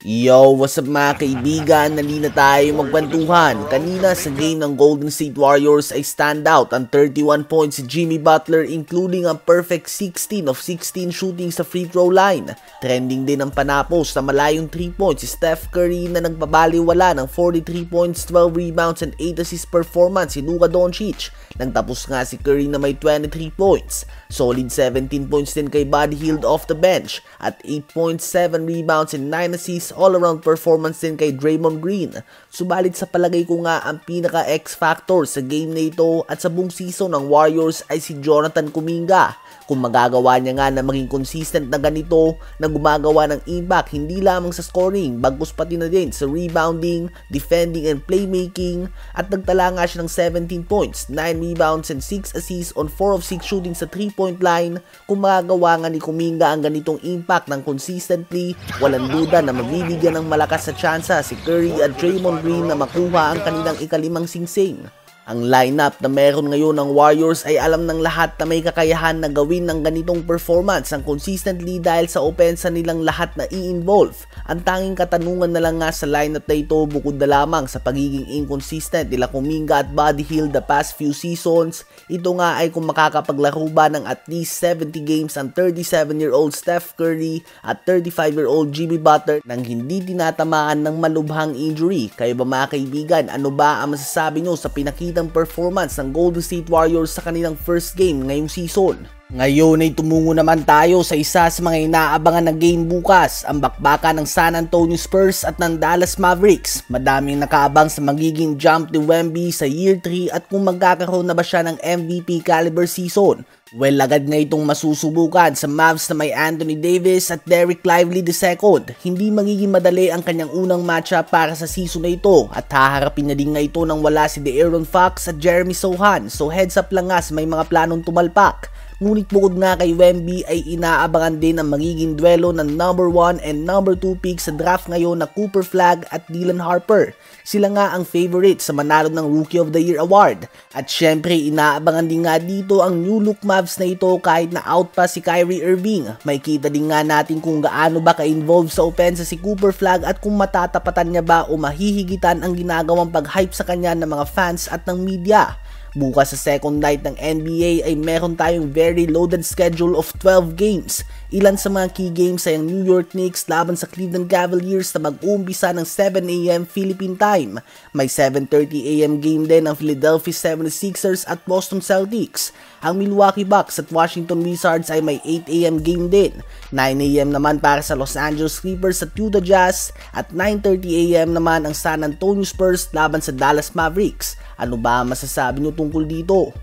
Yo, what's up mga kaibigan? Nalina tayo magkwentuhan. Kanina sa game ng Golden State Warriors ay standout ang 31 points si Jimmy Butler, including ang perfect 16 of 16 shooting sa free throw line. Trending din ang panapos na malayong 3 points si Steph Curry na nagbabaliwala ng 43 points, 12 rebounds and 8 assists performance si Luka Doncic. Nang tapos nga si Curry na may 23 points. Solid 17 points din kay Buddy Hield off the bench at 8.7 rebounds and 9 assists all-around performance din kay Draymond Green. Subalit sa palagay ko nga ang pinaka-X factor sa game na ito at sa buong season ng Warriors ay si Jonathan Kuminga. Kung magagawa niya nga na maging consistent na ganito na gumagawa ng impact hindi lamang sa scoring bagkus pati na din sa rebounding, defending and playmaking, at nagtala nga siya ng 17 points, 9 rebounds and 6 assists on 4 of 6 shooting sa 3-point line. Kung magagawa nga ni Kuminga ang ganitong impact ng consistently, walang duda na mabibigyan ng malakas sa tsansa si Curry at Draymond Green na makuha ang kanilang ikalimang singsing. Ang lineup na meron ngayon ng Warriors ay alam ng lahat na may kakayahan na gawin ng ganitong performance ang consistently dahil sa opensa nilang lahat na i-involve. Ang tanging katanungan na lang nga sa lineup na ito bukod na lamang sa pagiging inconsistent nila Kuminga at Buddy Hield the past few seasons, ito nga ay kung makakapaglaro ba ng at least 70 games ang 37-year-old Steph Curry at 35-year-old Jimmy Butler nang hindi tinatamaan ng malubhang injury. Kayo ba mga kaibigan, ano ba ang masasabi nyo sa pinakita ng performance ng Golden State Warriors sa kanilang first game ngayong season? Ngayon ay tumungo naman tayo sa isa sa mga inaabangan na game bukas, ang bakbakan ng San Antonio Spurs at ng Dallas Mavericks. Madaming nakaabang sa magiging jump ni Wemby sa year 3 at kung magkakaroon na ba siya ng MVP caliber season. Well, agad nga itong masusubukan sa Mavs na may Anthony Davis at Derek Lively II. Hindi magiging madali ang kanyang unang matchup para sa season na ito at haharapin na din nga ito nang wala si De'Aaron Fox at Jeremy Sohan, so heads up lang nga sa may mga planong tumalpak. Ngunit bukod nga kay Wemby ay inaabangan din ang magiging duelo ng number 1 and number 2 picks sa draft ngayon na Cooper Flagg at Dylan Harper. Sila nga ang favorite sa manalo ng Rookie of the Year award. At syempre inaabangan din nga dito ang new look Mavs na ito kahit na out pa si Kyrie Irving. May kita din nga natin kung gaano ba ka-involved sa opensa si Cooper Flagg at kung matatapatan niya ba o mahihigitan ang ginagawang pag-hype sa kanya ng mga fans at ng media. Bukas sa second night ng NBA ay meron tayong very loaded schedule of 12 games. Ilan sa mga key games ay ang New York Knicks laban sa Cleveland Cavaliers na mag-uumpisa ng 7 AM Philippine Time. May 7:30 AM game din ang Philadelphia 76ers at Boston Celtics. Ang Milwaukee Bucks at Washington Wizards ay may 8 AM game din. 9 AM naman para sa Los Angeles Clippers at Utah Jazz at 9:30 AM naman ang San Antonio Spurs laban sa Dallas Mavericks. Ano ba masasabi nyo tungkol dito?